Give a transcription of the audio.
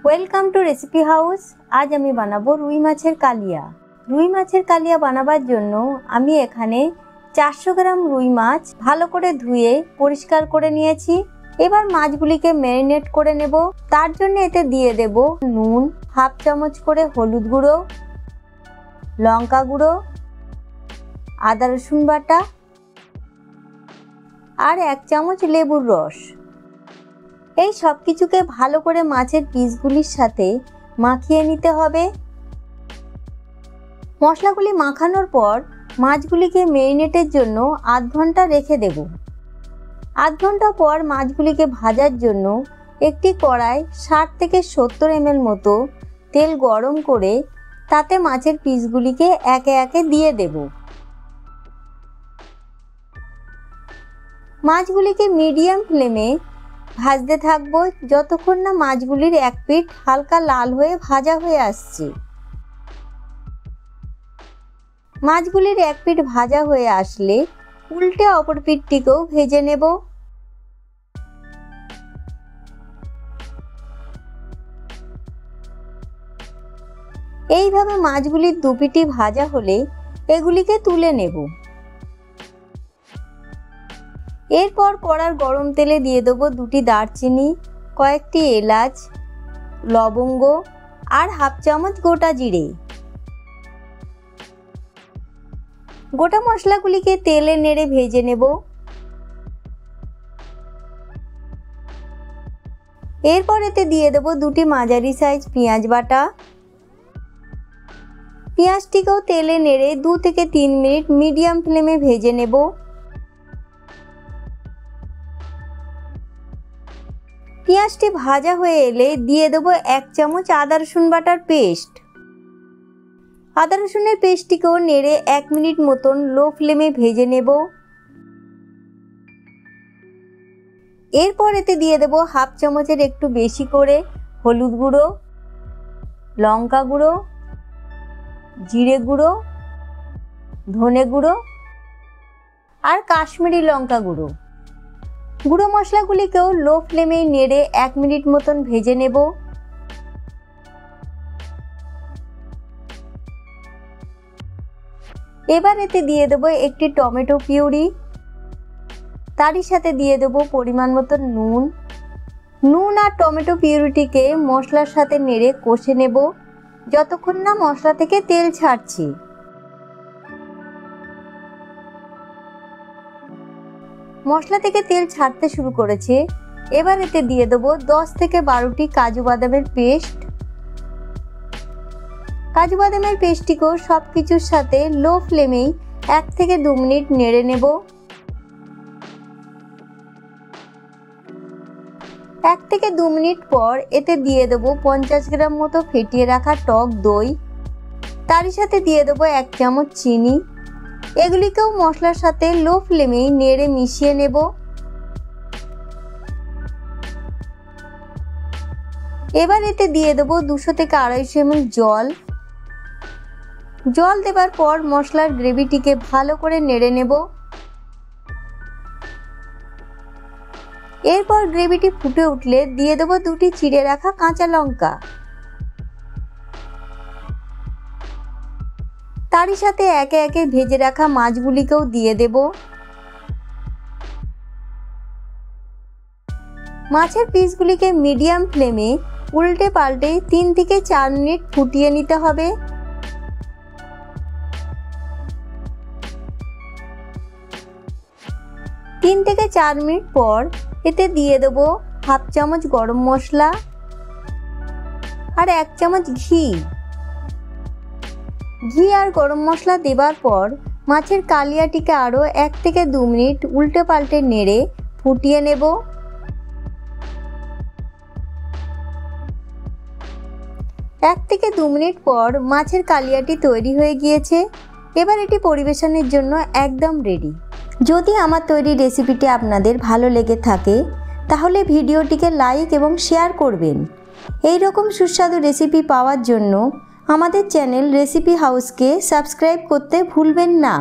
Welcome to recipe house. আজ আমি বানাবো রুই মাছের কালিয়া। রুই মাছের কালিয়া বানাবার জন্য আমি এখানে 400 গ্রাম রুই মাছ ভালো করে ধুয়ে পরিষ্কার করে নিয়েছি। এবার মাছগুলিকে ম্যারিনেট করে নেব। তার জন্য এতে দিয়ে দেব নুন, হাফ চামচ করে হলুদ গুঁড়ো, লঙ্কা গুঁড়ো, আদা রসুন বাটা আর 1 চামচ লেবুর রস। এই সব কিছুকে ভালো করে মাছের পিসগুলির সাথে মাখিয়ে নিতে হবে। মশলাগুলি মাখানোর পর মাছগুলিকে ম্যারিনেটের জন্য আধ ঘন্টা রেখে দেব। আধ ঘন্টা পর মাছগুলিকে ভাজার জন্য একটি কড়াই 60 থেকে 70 ml মতো তেল গরম করে তাতে মাছের পিসগুলিকে একে একে দিয়ে দেব। মাছগুলিকে মিডিয়াম ফ্লেমে ভাজতে থাকবো যতক্ষণ না মাছগুলির এক পিঠ হালকা লাল হয়ে ভাজা হয়ে আসছে। মাছগুলির এক পিঠ ভাজা হয়ে আসলে উল্টে অপর পিঠটিকেও ভেজে নেব। এইভাবে মাছগুলির দু পিঠই ভাজা হলে এগুলিকে তুলে নেব। এরপর কড়ার গরম তেলে দিয়ে দেবো 2টি দারচিনি, কয়েকটি এলাচ, লবঙ্গ আর হাফ চামচ গোটা জিরে। গোটা মশলাগুলিকে তেলে নেড়ে ভেজে নেব। এরপর এতে দিয়ে দেবো 2টি মাঝারি সাইজ পেঁয়াজ বাটা। পেঁয়াজটিকেও তেলে নেড়ে 2 থেকে 3 মিনিট মিডিয়াম ফ্লেমে ভেজে নেব। পেঁয়াজটি ভাজা হয়ে এলে দিয়ে দেবো 1 চামচ আদা রসুন বাটার পেস্ট। আদা রসুনের পেস্টটিকেও নেড়ে 1 মিনিট মতন লো ফ্লেমে ভেজে নেব। এরপর এতে দিয়ে দেবো হাফ চামচের একটু বেশি করে হলুদ গুঁড়ো, লঙ্কা গুঁড়ো, জিরে গুঁড়ো, ধনে গুঁড়ো আর কাশ্মীরি লঙ্কা গুঁড়ো। গুঁড়ো মশলাগুলিকেও লো ফ্লেমে নেড়ে 1 মিনিট মতন ভেজে নেব। এবার এতে দিয়ে দেব একটি টমেটো পিউরি। তারই সাথে দিয়ে দেব পরিমাণ মতো নুন আর টমেটো পিউরিটিকে মশলার সাথে নেড়ে কষে নেব যতক্ষণ না মশলা থেকে তেল ছাড়ছে। মশলা থেকে তেল ছাড়তে শুরু করেছে। এবার এতে দিয়ে দেবো 10 থেকে 12টি কাজু বাদামের পেস্ট। কাজু বাদামের পেস্টটিকেও সব কিছুর সাথে লো ফ্লেমেই 1 থেকে 2 মিনিট নেড়ে নেব। 1 থেকে 2 মিনিট পর এতে দিয়ে দেবো 50 গ্রাম মতো ফেটিয়ে রাখা টক দই। তারই সাথে দিয়ে দেবো 1 চামচ চিনি। এগুলিকেও মশলার সাথে লো ফ্লেমেই নেড়ে মিশিয়ে নেব। এবার এতে দিয়ে দেবো 200 থেকে 250 ml জল দেবার পর মশলার গ্রেভিটিকে ভালো করে নেড়ে নেব। এরপর গ্রেভিটি ফুটে উঠলে দিয়ে দেবো 2টি চিড়ে রাখা কাঁচা লঙ্কা। তারই সাথে একে একে ভেজে রাখা মাছগুলিকেও দিয়ে দেব। মাছের পিসগুলিকে মিডিয়াম ফ্লেমে উল্টে পাল্টে 3 থেকে 4 মিনিট ফুটিয়ে নিতে হবে। তিন থেকে 4 মিনিট পর এতে দিয়ে দেব হাফ চামচ গরম মশলা আর 1 চামচ ঘি আর গরম মশলা দেবার পর মাছের কালিয়াটিকে আরও 1 থেকে 2 মিনিট উল্টে পাল্টে নেড়ে ফুটিয়ে নেব। 1 থেকে 2 মিনিট পর মাছের কালিয়াটি তৈরি হয়ে গিয়েছে। এবার এটি পরিবেশনের জন্য একদম রেডি। যদি আমার তৈরি রেসিপিটি আপনাদের ভালো লেগে থাকে তাহলে ভিডিওটিকে লাইক এবং শেয়ার করবেন। এই রকম সুস্বাদু রেসিপি পাওয়ার জন্য আমাদের চ্যানেল রেসিপি হাউসকে সাবস্ক্রাইব করতে ভুলবেন না।